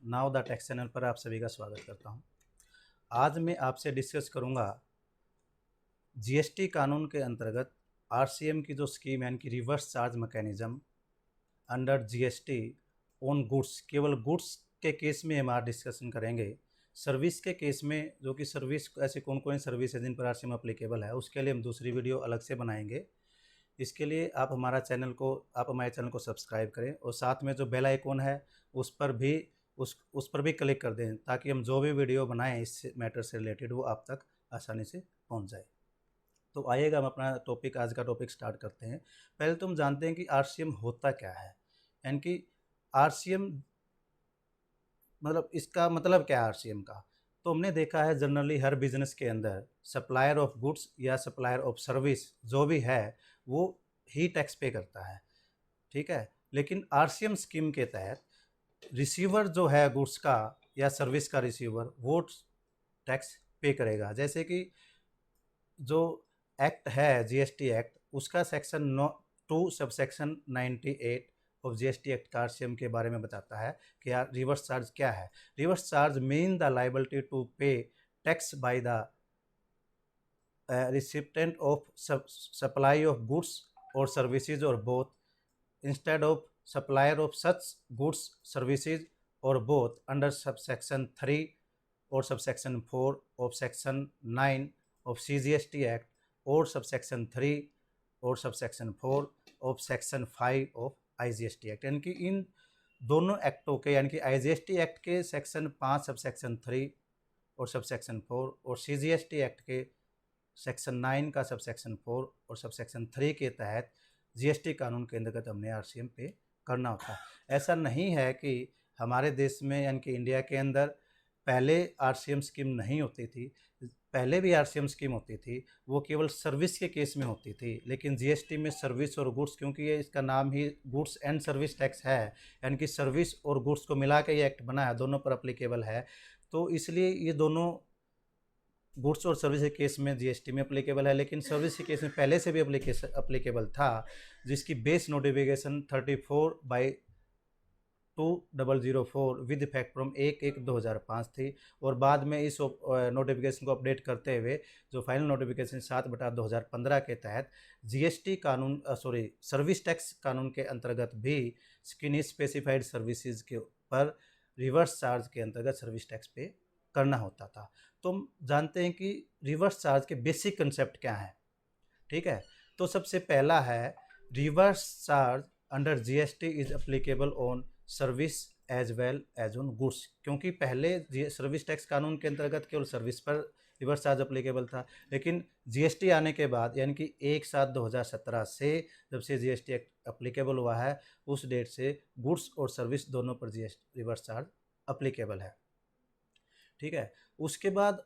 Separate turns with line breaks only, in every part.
Now the tax channel पर आप सभी का स्वागत करता हूं। आज मैं आपसे डिस्कस करूंगा जीएसटी कानून के अंतर्गत आरसीएम की जो स्कीम है, इनकी reverse charge mechanism under GST on goods. केवल गुड्स के केस में हम आज डिस्कशन करेंगे। सर्विस के केस में, जो कि सर्विस ऐसे कौन कौन सर्विस है जिन पर आरसीएम अप्लीकेबल है, उसके लिए हम दूसरी वीडियो अलग से बनाएंगे। इसके लिए आप हमारे चैनल को सब्सक्राइब करें और साथ में जो बेल आइकॉन है उस पर भी क्लिक कर दें, ताकि हम जो भी वीडियो बनाएं इस मैटर से रिलेटेड वो आप तक आसानी से पहुंच जाए। तो आइएगा हम अपना आज का टॉपिक स्टार्ट करते हैं। पहले तो हम जानते हैं कि आरसीएम होता क्या है, यानी कि आरसीएम मतलब इसका मतलब क्या है आरसीएम का। तो हमने देखा है जनरली हर बिजनेस के अंदर सप्लायर ऑफ गुड्स या सप्लायर ऑफ सर्विस जो भी है वो ही टैक्स पे करता है, ठीक है। लेकिन आरसीएम स्कीम के तहत रिसीवर जो है गुड्स का या सर्विस का रिसीवर, वो टैक्स पे करेगा। जैसे कि जो एक्ट है जीएसटी एक्ट, उसका section 2 subsection 98 of GST act का आरसीएम के बारे में बताता है कि यार रिवर्स चार्ज क्या है। Reverse charge mean the liability to pay tax by the recipient of supply of goods or services or both, instead of supplier of such goods, services or both under subsection 3 or subsection 4 of section 9 of CGST Act or subsection 3 और subsection 4 of section 5 of IGST act. यानी कि इन दोनों एक्टों के, यानी कि IGST act के section 5 subsection 3 और subsection 4 और सीजीएसटी एक्ट के सेक्शन 9 का सबसेक्शन 4 और सबसेक्शन 3 के तहत जीएसटी कानून के अंतर्गत हमने आरसीएम पे करना होता है। ऐसा नहीं है कि हमारे देश में, यानी कि इंडिया के अंदर पहले आरसीएम स्कीम नहीं होती थी। पहले भी आरसीएम स्कीम होती थी, वो केवल सर्विस के केस में होती थी। लेकिन जीएसटी में सर्विस और गुड्स, क्योंकि ये इसका नाम ही गुड्स एंड सर्विस टैक्स है, यानी कि सर्विस और गुड्स को मिला के ये एक्ट बना है, दोनों पर अप्लीकेबल है। तो इसलिए ये दोनों गुड्स और सर्विस के केस में जीएसटी में अप्लीकेबल है। लेकिन सर्विस के केस में पहले से भी अप्लीकेबल था, जिसकी base notification 34/2004 with effect from 1/1/2005 थी। और बाद में इस नोटिफिकेशन को अपडेट करते हुए जो फाइनल नोटिफिकेशन 7/2015 के तहत जीएसटी कानून सर्विस टैक्स कानून के अंतर्गत भी स्किन स्पेसिफाइड सर्विसेज के पर रिवर्स चार्ज के अंतर्गत सर्विस टैक्स पे करना होता था। तो हम जानते हैं कि रिवर्स चार्ज के बेसिक कंसेप्ट क्या हैं, ठीक है। तो सबसे पहला है reverse charge under GST is applicable on service as well as on goods. क्योंकि पहले सर्विस टैक्स कानून के अंतर्गत केवल सर्विस पर रिवर्स चार्ज अप्लीकेबल था, लेकिन जीएसटी आने के बाद, यानी कि 1/7/2017 से जब से जीएसटी एक्ट अप्लीकेबल हुआ है, उस डेट से गुड्स और सर्विस दोनों पर जीएसटी रिवर्स चार्ज अप्लीकेबल है, ठीक है। उसके बाद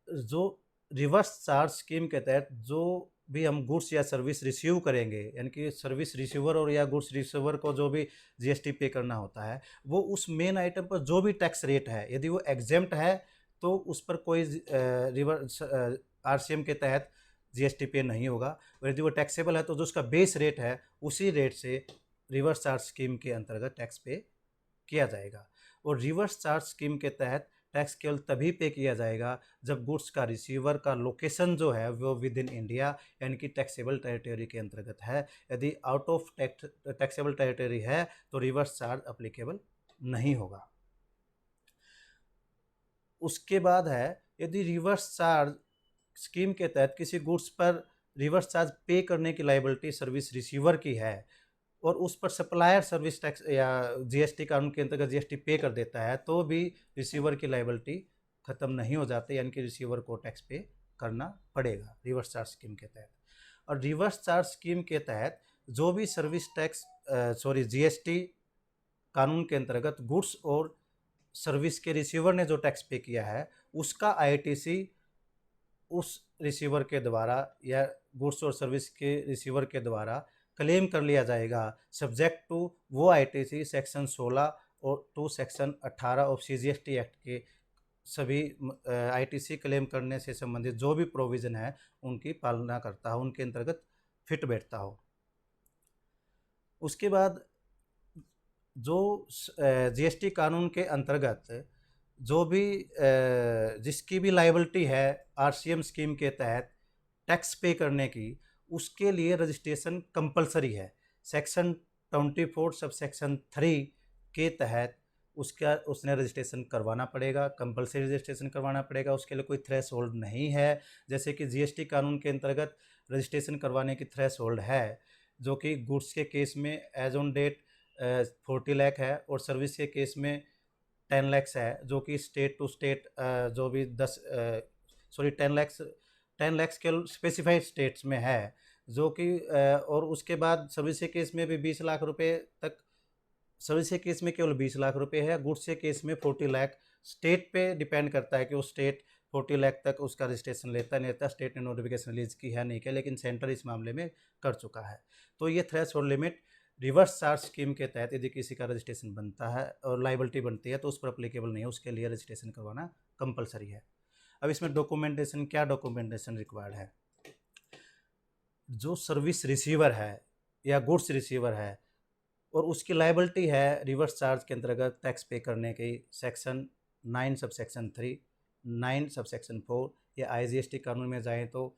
जो रिवर्स चार्ज स्कीम के तहत जो भी हम गुड्स या सर्विस रिसीव करेंगे, यानी कि सर्विस रिसीवर और या गुड्स रिसीवर को जो भी जीएसटी पे करना होता है, वो उस मेन आइटम पर जो भी टैक्स रेट है, यदि वो एग्जेम्प्ट है तो उस पर कोई रिवर्स आरसीएम के तहत जीएसटी पे नहीं होगा। और यदि वो टैक्सेबल है तो जो उसका बेस रेट है उसी रेट से रिवर्स चार्ज स्कीम के अंतर्गत टैक्स पे किया जाएगा। और रिवर्स चार्ज स्कीम के तहत टैक्स केवल तभी पे किया जाएगा जब गुड्स का रिसीवर का लोकेशन जो है वो विद इन इंडिया, यानी कि टैक्सेबल टेरिटरी के अंतर्गत है। यदि आउट ऑफ टैक्सेबल टेरिटरी है तो रिवर्स चार्ज अप्लीकेबल नहीं होगा। उसके बाद है, यदि रिवर्स चार्ज स्कीम के तहत किसी गुड्स पर रिवर्स चार्ज पे करने की लायबिलिटी सर्विस रिसीवर की है और उस पर सप्लायर सर्विस टैक्स या जीएसटी कानून के अंतर्गत जीएसटी पे कर देता है, तो भी रिसीवर की लायबिलिटी खत्म नहीं हो जाती, यानी कि रिसीवर को टैक्स पे करना पड़ेगा रिवर्स चार्ज स्कीम के तहत। और रिवर्स चार्ज स्कीम के तहत जो भी सर्विस टैक्स जीएसटी कानून के अंतर्गत गुड्स और सर्विस के रिसीवर ने जो टैक्स पे किया है, उसका आईटीसी उस रिसीवर के द्वारा या गुड्स और सर्विस के रिसीवर के द्वारा क्लेम कर लिया जाएगा, सब्जेक्ट टू वो आईटीसी सेक्शन 16 और to section 18 of CGST act के सभी आईटीसी क्लेम करने से संबंधित जो भी प्रोविज़न है उनकी पालना करता हो, उनके अंतर्गत फिट बैठता हो। उसके बाद जो जीएसटी कानून के अंतर्गत जो भी जिसकी भी लाइबिलिटी है आरसीएम स्कीम के तहत टैक्स पे करने की, उसके लिए रजिस्ट्रेशन कंपलसरी है। सेक्शन 24 सब सेक्शन 3 के तहत उसने रजिस्ट्रेशन करवाना पड़ेगा, कंपलसरी रजिस्ट्रेशन करवाना पड़ेगा। उसके लिए कोई थ्रेश होल्ड नहीं है। जैसे कि जीएसटी कानून के अंतर्गत रजिस्ट्रेशन करवाने की थ्रेश होल्ड है, जो कि गुड्स के केस में एज ऑन डेट 40 लाख है, और सर्विस के केस में 10 लैक्स है, जो कि स्टेट टू स्टेट जो भी 10 लैक्स के स्पेसिफाइड स्टेट्स में है, जो कि और उसके बाद सर्विस के केस में भी 20 लाख रुपए तक। सर्विस के केस में केवल 20 लाख रुपए है, गुड्स के केस में 40 लाख। स्टेट पे डिपेंड करता है कि वो स्टेट 40 लाख तक उसका रजिस्ट्रेशन लेता नहीं लेता, स्टेट ने नोटिफिकेशन रिलीज की है नहीं किया, लेकिन सेंटर इस मामले में कर चुका है। तो ये threshold limit reverse charge scheme के तहत यदि किसी का रजिस्ट्रेशन बनता है और लाइबिलिटी बनती है तो उस पर अप्लीकेबल नहीं है, उसके लिए रजिस्ट्रेशन करवाना कंपलसरी है। अब इसमें डॉक्यूमेंटेशन, क्या डॉक्यूमेंटेशन रिक्वायर्ड है? जो सर्विस रिसीवर है या गुड्स रिसीवर है और उसकी लाइबिलिटी है रिवर्स चार्ज के अंतर्गत टैक्स पे करने की, section 9 sub section 3, 9 sub section 4, या IGST कानून में जाएँ तो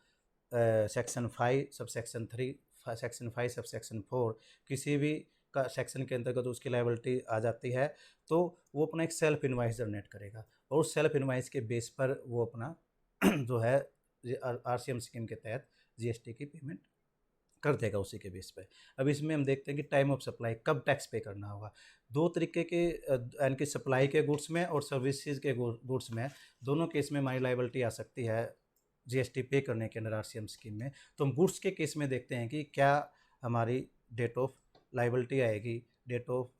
section 5 sub section 3, section 5 sub section 4, किसी भी का सेक्शन के अंतर्गत उसकी लाइबिलिटी आ जाती है, तो वो अपना एक सेल्फ इनवाइस जनरेट करेगा और उस सेल्फ इनवाइस के बेस पर वो अपना जो है RCM स्कीम के तहत GST की पेमेंट कर देगा उसी के बेस पे। अब इसमें हम देखते हैं कि टाइम ऑफ सप्लाई, कब टैक्स पे करना होगा। दो तरीके के यानी कि सप्लाई के गुड्स में और सर्विसेज के गुड्स में, दोनों केस में हमारी लाइबिलिटी आ सकती है जीएसटी पे करने के अंडर आरसीएम स्कीम में। तो हम गुड्स के केस में देखते हैं कि क्या हमारी डेट ऑफ लाइबिलिटी आएगी, date of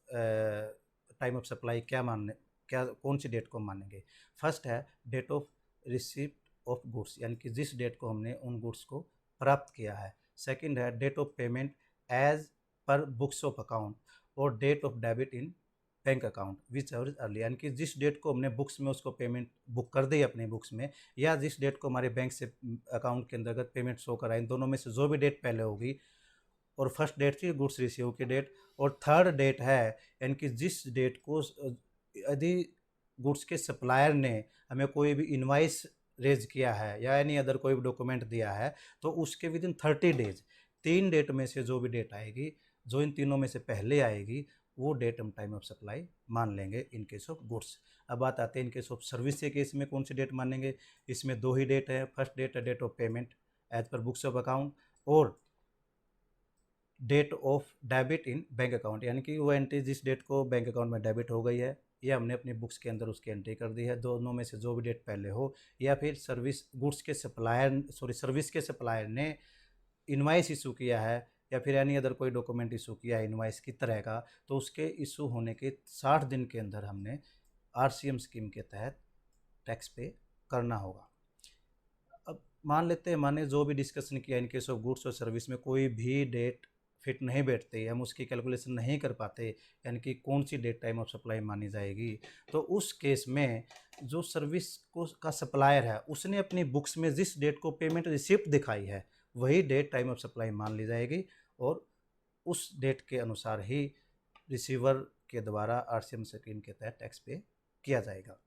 time of supply क्या कौन सी डेट को मानेंगे। फर्स्ट है date of receipt of goods, यानी कि जिस डेट को हमने उन गुड्स को प्राप्त किया है। सेकंड है date of payment as per books of account, और date of debit in bank account whichever is early, यानी कि जिस डेट को हमने बुक्स में उसको पेमेंट बुक कर दी अपने बुक्स में, या जिस डेट को हमारे बैंक से अकाउंट के अंतर्गत पेमेंट शो कराए, इन दोनों में से जो भी डेट पहले होगी। और फर्स्ट डेट थी गुड्स रिसीव की डेट, और थर्ड डेट है यानी कि जिस डेट को यदि गुड्स के सप्लायर ने हमें कोई भी इनवाइस रेज किया है या एनी अदर कोई भी डॉक्यूमेंट दिया है, तो उसके विद इन 30 डेज, 3 डेट में से जो भी डेट आएगी, जो इन तीनों में से पहले आएगी, वो डेट हम टाइम ऑफ सप्लाई मान लेंगे इन केस ऑफ गुड्स। अब बात आते हैं इन केस ऑफ सर्विस के केस में कौन सी डेट मानेंगे। इसमें दो ही डेट है। फर्स्ट डेट है date of payment as per books of account, और date of debit in bank account, यानी कि वो एंट्री जिस डेट को बैंक अकाउंट में डेबिट हो गई है, या हमने अपनी बुक्स के अंदर उसकी एंट्री कर दी है, दोनों में से जो भी डेट पहले हो, या फिर सर्विस के सप्लायर ने इनवाइस इशू किया है या फिर एनी अदर कोई डॉक्यूमेंट इशू किया है इनवाइस की तरह का, तो उसके इशू होने के 60 दिन के अंदर हमने आरसीएम स्कीम के तहत टैक्स पे करना होगा। अब मान लेते हैं माने जो भी डिस्कशन किया इन केस ऑफ गुड्स और सर्विस में कोई भी डेट फिट नहीं बैठती, हम उसकी कैलकुलेशन नहीं कर पाते, यानी कि कौन सी डेट टाइम ऑफ सप्लाई मानी जाएगी, तो उस केस में जो सर्विस को का सप्लायर है उसने अपनी बुक्स में जिस डेट को पेमेंट रिसिप्ट दिखाई है वही डेट टाइम ऑफ सप्लाई मान ली जाएगी, और उस डेट के अनुसार ही रिसीवर के द्वारा आरसीएम स्कीम के तहत टैक्स पे किया जाएगा।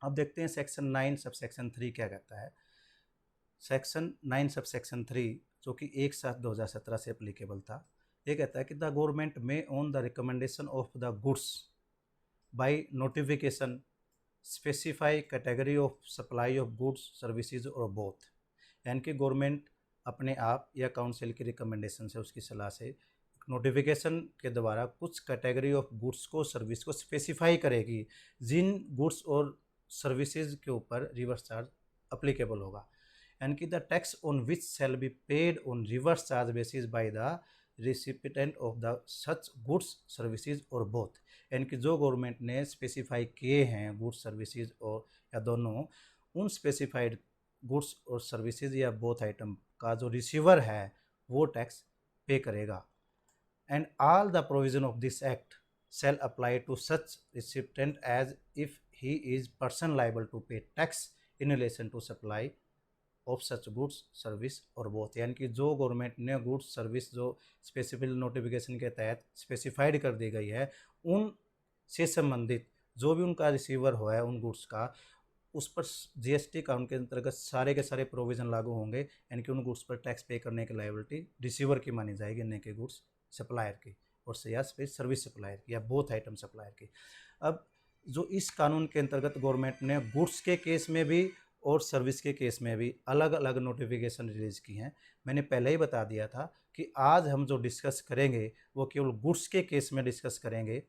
अब देखते हैं सेक्शन 9 सब सेक्शन 3 क्या कहता है। सेक्शन 9 सब सेक्शन 3 जो कि 1/7/2017 से एप्लीकेबल था, ये कहता है कि द गवर्नमेंट में on the recommendation of the goods by notification specify category of supply of goods services और बोथ, यानी कि गवर्नमेंट अपने आप या काउंसिल की रिकमेंडेशन से, उसकी सलाह से नोटिफिकेशन के द्वारा कुछ कैटेगरी ऑफ गुड्स को सर्विस को स्पेसिफाई करेगी जिन गुड्स और सर्विसेज के ऊपर रिवर्स चार्ज अप्लीकेबल होगा, यानी कि the tax on which shall be paid on reverse charge basis by the recipient of the such goods services और बोथ, यानी कि जो गवर्नमेंट ने स्पेसिफाई किए हैं गुड्स सर्विसेज और या दोनों, उन स्पेसिफाइड गुड्स और सर्विसेज या बोथ आइटम का जो रिसीवर है वो टैक्स पे करेगा। And all the provision of this act shall apply to such recipient as if he is person liable to pay tax in relation to supply of such goods service और both, यानी कि जो government ने goods service जो specific notification के तहत specified कर दी गई है, उन से संबंधित जो भी उनका रिसीवर हुआ है उन गुड्स का, उस पर जीएसटी कानून के अंतर्गत सारे के सारे प्रोविज़न लागू होंगे, यानी कि उन गुड्स पर टैक्स पे करने की लायबिलिटी रिसीवर की मानी जाएगी, न कि गुड्स सप्लायर की और या फिर सर्विस सप्लायर की या बोथ आइटम सप्लायर की। अब जो इस कानून के अंतर्गत गवर्नमेंट ने गुड्स के केस में भी और सर्विस के केस में भी अलग अलग नोटिफिकेशन रिलीज़ की हैं। मैंने पहले ही बता दिया था कि आज हम जो डिस्कस करेंगे वो केवल गुड्स के केस में डिस्कस करेंगे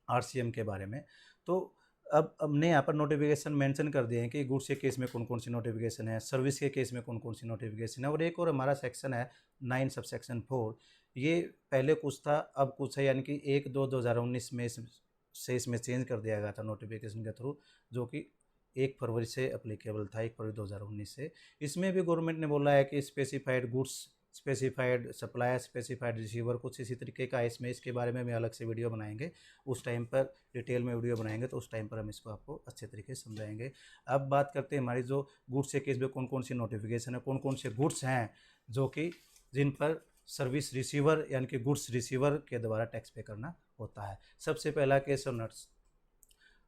आरसीएम के बारे में। तो अब हमने यहाँ पर नोटिफिकेशन मेंशन कर दिए हैं कि गुड्स के केस में कौन कौन सी नोटिफिकेशन है, सर्विस के केस में कौन कौन सी नोटिफिकेशन है, और एक और हमारा सेक्शन है 9 सब सेक्शन 4। ये पहले कुछ था अब कुछ है, यानी कि 1/2/2019 में इसमें चेंज कर दिया गया था नोटिफिकेशन के थ्रू, जो कि 1 फरवरी से अप्लीकेबल था, 1 फरवरी 2019 से। इसमें भी गवर्नमेंट ने बोला है कि specified goods, specified supplier, specified receiver, कुछ इसी तरीके का इसमें, इसके बारे में हम अलग से वीडियो बनाएंगे, उस टाइम पर डिटेल में वीडियो बनाएंगे तो उस टाइम पर हम इसको आपको अच्छे तरीके से समझाएंगे। अब बात करते हैं हमारी जो गुड्स के केस में कौन कौन सी नोटिफिकेशन है, कौन कौन से गुड्स हैं जो कि जिन पर सर्विस रिसीवर यानी कि गुड्स रिसीवर के द्वारा टैक्स पे करना होता है। सबसे पहला केस है नट्स,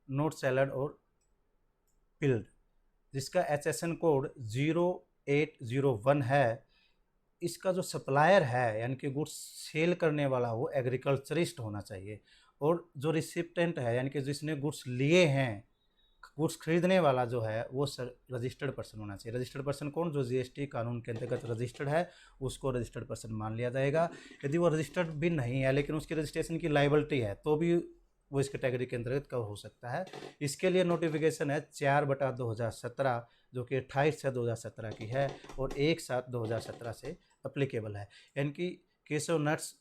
नोट सैलड और पिल्ड, जिसका HSN कोड 0801 है। इसका जो सप्लायर है यानी कि गुड्स सेल करने वाला वो एग्रीकल्चरिस्ट होना चाहिए, और जो रिसिप्टेंट है यानी कि जिसने गुड्स लिए हैं, गुड्स खरीदने वाला जो है वो रजिस्टर्ड पर्सन होना चाहिए। रजिस्टर्ड पर्सन कौन? जो जीएसटी कानून के अंतर्गत रजिस्टर्ड है उसको रजिस्टर्ड पर्सन मान लिया जाएगा। यदि वो रजिस्टर्ड भी नहीं है लेकिन उसकी रजिस्ट्रेशन की लायबिलिटी है तो भी वो इस कैटेगरी के अंतर्गत कवर हो सकता है। इसके लिए नोटिफिकेशन है 4/2017 जो कि 28 से 2017 की है और 1/7/2017 से अप्लीकेबल है। यानी कि केशव नट्स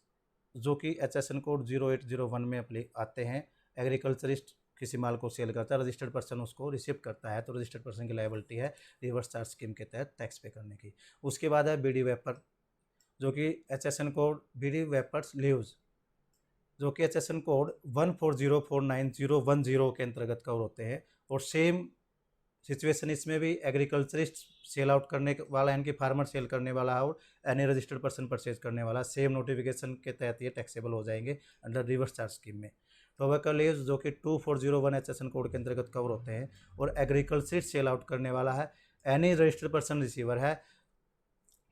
जो कि HSN कोड 0801 में आते हैं, एग्रीकल्चरिस्ट किसी माल को सेल करता है, रजिस्टर्ड पर्सन उसको रिसीव करता है, तो रजिस्टर्ड पर्सन की लायबिलिटी है रिवर्स चार्ज स्कीम के तहत टैक्स पे करने की। उसके बाद है बीडी वेपर जो कि HSN code bidi wrappers leaves जो कि HSN कोड 14049010 के अंतर्गत कवर होते हैं, और सेम सिचुएशन इसमें भी एग्रीकल्चरिस्ट सेल आउट करने वाला यानी कि फार्मर सेल करने वाला और एनी रजिस्टर्ड पर्सन परचेज करने वाला सेम नोटिफिकेशन के तहत ये टैक्सेबल हो जाएंगे अंडर रिवर्स चार्ज स्कीम में। टोबैको लीव्स जो कि 2401 HSN कोड के अंतर्गत कवर होते हैं, और एग्रीकल्चरिस्ट सेल आउट करने वाला है एनी रजिस्टर्ड पर्सन रिसीवर है,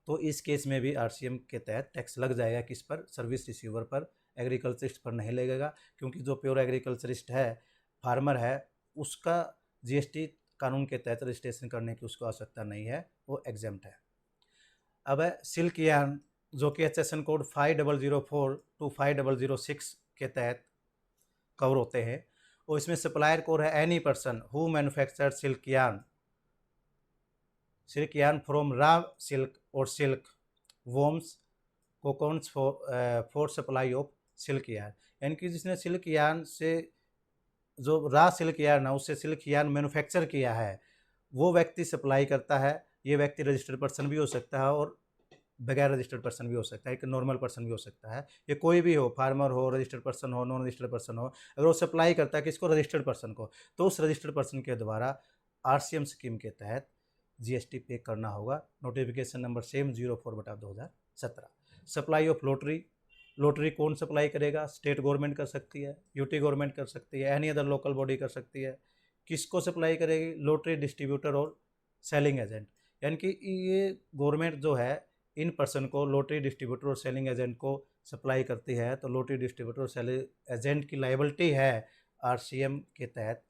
तो इस केस में भी आरसीएम के तहत टैक्स लग जाएगा। किस पर? सर्विस रिसीवर पर, एग्रीकल्चरिस्ट पर नहीं लगेगा, क्योंकि जो प्योर एग्रीकल्चरिस्ट है, फार्मर है, उसका जीएसटी कानून के तहत रजिस्ट्रेशन करने की उसको आवश्यकता नहीं है, वो एग्जेम्प्ट है। अब है सिल्क यार्न जो कि HSN कोड 5004 to 5006 के तहत कवर होते हैं, और इसमें सप्लायर कोड है any person who manufacture silk yarn from raw silk और silk worms cocoons for supply of silk yarn, यानी कि जिसने सिल्क यार्न से जो रॉ सिल्क यार्न है उससे सिल्क यार्न मैन्युफैक्चर किया है वो व्यक्ति सप्लाई करता है। ये व्यक्ति रजिस्टर्ड पर्सन भी हो सकता है और बगैर रजिस्टर्ड पर्सन भी हो सकता है, एक नॉर्मल पर्सन भी हो सकता है, ये कोई भी हो, फार्मर हो, रजिस्टर्ड पर्सन हो, नॉन रजिस्टर्ड पर्सन हो, अगर वो सप्लाई करता है किसको? रजिस्टर्ड पर्सन को, तो उस रजिस्टर्ड पर्सन के द्वारा आरसीएम स्कीम के तहत जीएसटी पे करना होगा। Notification number same 04/2017। Supply of lottery, lottery कौन सप्लाई करेगा? स्टेट गवर्नमेंट कर सकती है, यूटी गवर्नमेंट कर सकती है, एनी अदर लोकल बॉडी कर सकती है। किसको सप्लाई करेगी? लॉटरी डिस्ट्रीब्यूटर और सेलिंग एजेंट, यानी कि ये गवर्नमेंट जो है इन पर्सन को लॉटरी डिस्ट्रीब्यूटर और सेलिंग एजेंट को सप्लाई करती है, तो लॉटरी डिस्ट्रीब्यूटर और सेलिंग एजेंट की लायबिलिटी है आरसीएम के तहत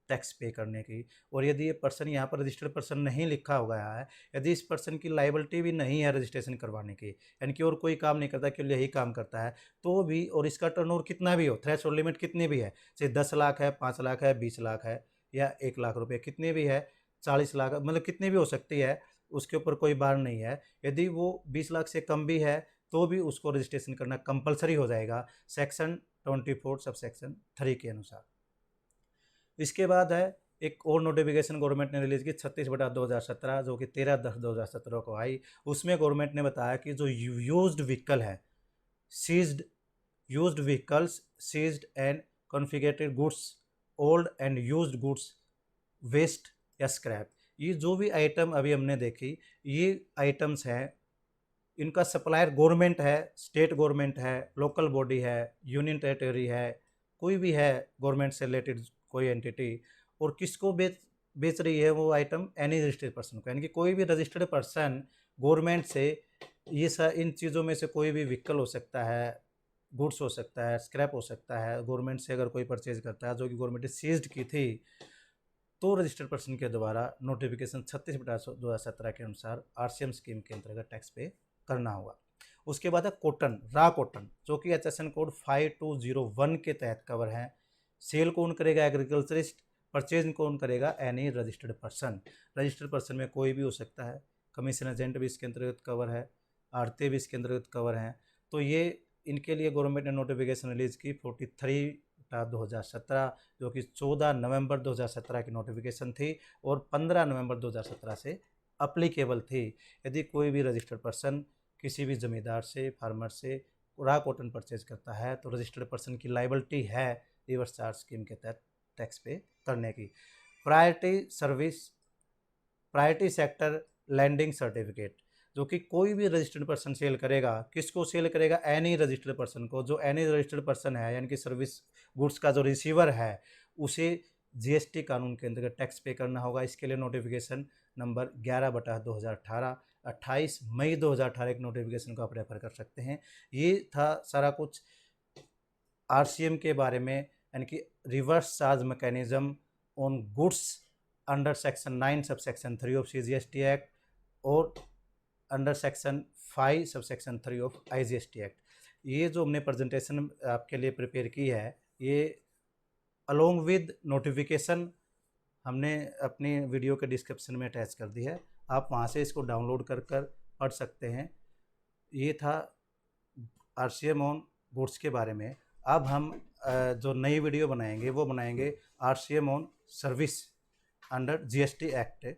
टैक्स पे करने की। और यदि ये पर्सन यहाँ पर रजिस्टर्ड पर्सन नहीं लिखा हुआ है, यदि इस पर्सन की लायबिलिटी भी नहीं है रजिस्ट्रेशन करवाने की, यानी कि और कोई काम नहीं करता, केवल यही काम करता है, तो भी, और इसका टर्नओवर कितना भी हो, थ्रेशोल्ड लिमिट कितनी भी है, चाहे 10 लाख है, 5 लाख है, 20 लाख है या 1 लाख रुपये, कितनी भी है, 40 लाख, मतलब कितनी भी हो सकती है, उसके ऊपर कोई बार नहीं है। यदि वो 20 लाख से कम भी है तो भी उसको रजिस्ट्रेशन करना कंपलसरी हो जाएगा सेक्शन 24 सब सेक्शन 3 के अनुसार। इसके बाद है एक और नोटिफिकेशन गवर्नमेंट ने रिलीज़ की 36/2017 जो कि 13/10/2017 को आई। उसमें गवर्नमेंट ने बताया कि जो यूज्ड व्हीकल है, used vehicles seized and confiscated goods, old and used goods, waste या स्क्रैप, ये जो भी आइटम अभी हमने देखी, ये आइटम्स हैं, इनका सप्लायर गवर्नमेंट है, स्टेट गवर्नमेंट है, लोकल बॉडी है, यूनियन टेरिटरी है, कोई भी है गवर्नमेंट से रिलेटेड कोई एंटिटी, और किसको बेच रही है वो आइटम, एनी रजिस्टर्ड पर्सन को, यानी कि कोई भी रजिस्टर्ड पर्सन गवर्नमेंट से इन चीज़ों में से कोई भी व्हीकल हो सकता है, गुड्स हो सकता है, स्क्रैप हो सकता है, गवर्नमेंट से अगर कोई परचेज करता है जो कि गवर्नमेंट ने सीज्ड की थी, तो रजिस्टर्ड पर्सन के द्वारा नोटिफिकेशन 36/2017 के अनुसार आरसीएम स्कीम के अंतर्गत टैक्स पे करना होगा। उसके बाद है कॉटन, रा कॉटन, जो कि HSN कोड 5201 के तहत कवर है। सेल कौन करेगा? एग्रीकल्चरिस्ट। परचेज कौन करेगा? Any registered person. Registered person में कोई भी हो सकता है, कमीशन एजेंट भी इसके अंतर्गत कवर है, आड़ते भी इसके अंतर्गत कवर हैं। तो ये इनके लिए गवर्नमेंट ने नोटिफिकेशन रिलीज की 43/2017, जो कि 14 नवंबर 2017 की नोटिफिकेशन थी और 15 नवंबर 2017 से अप्लीकेबल थी। यदि कोई भी रजिस्टर्ड पर्सन किसी भी ज़मींदार से, फार्मर से रा कॉटन परचेज करता है तो रजिस्टर्ड पर्सन की लाइबिलिटी है रिवर्स चार्ज स्कीम के तहत टैक्स पे करने की। प्रायोरिटी सेक्टर लैंडिंग सर्टिफिकेट, जो कि कोई भी रजिस्टर्ड पर्सन सेल करेगा, किसको सेल करेगा? एनी रजिस्टर्ड पर्सन को। जो एनी रजिस्टर्ड पर्सन है, यानी कि सर्विस गुड्स का जो रिसीवर है, उसे जीएसटी कानून के अंतर्गत टैक्स पे करना होगा। इसके लिए नोटिफिकेशन नंबर 11/2018, 28 मई 2018 के नोटिफिकेशन को आप रेफर कर सकते हैं। ये था सारा कुछ आरसीएम के बारे में, यानी कि reverse charge mechanism on goods under section 9 sub section 3 of CGST act और under section 5 sub section 3 of IGST act. ये जो हमने प्रेजेंटेशन आपके लिए प्रिपेयर की है, ये अलोंग विद नोटिफिकेशन हमने अपनी वीडियो के डिस्क्रिप्शन में अटैच कर दी है, आप वहाँ से इसको डाउनलोड कर पढ़ सकते हैं। ये था आरसीएम ऑन गुड्स के बारे में। अब हम जो नई वीडियो बनाएंगे वो बनाएंगे RCM on service under GST act.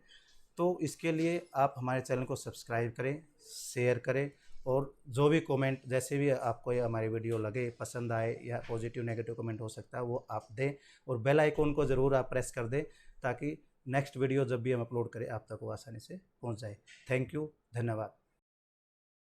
तो इसके लिए आप हमारे चैनल को सब्सक्राइब करें, शेयर करें, और जो भी कमेंट, जैसे भी आपको ये हमारी वीडियो लगे, पसंद आए या पॉजिटिव नेगेटिव कमेंट हो सकता है, वो आप दें, और बेल आइकॉन को ज़रूर आप प्रेस कर दें ताकि नेक्स्ट वीडियो जब भी हम अपलोड करें आप तक वो आसानी से पहुंच जाए। थैंक यू, धन्यवाद।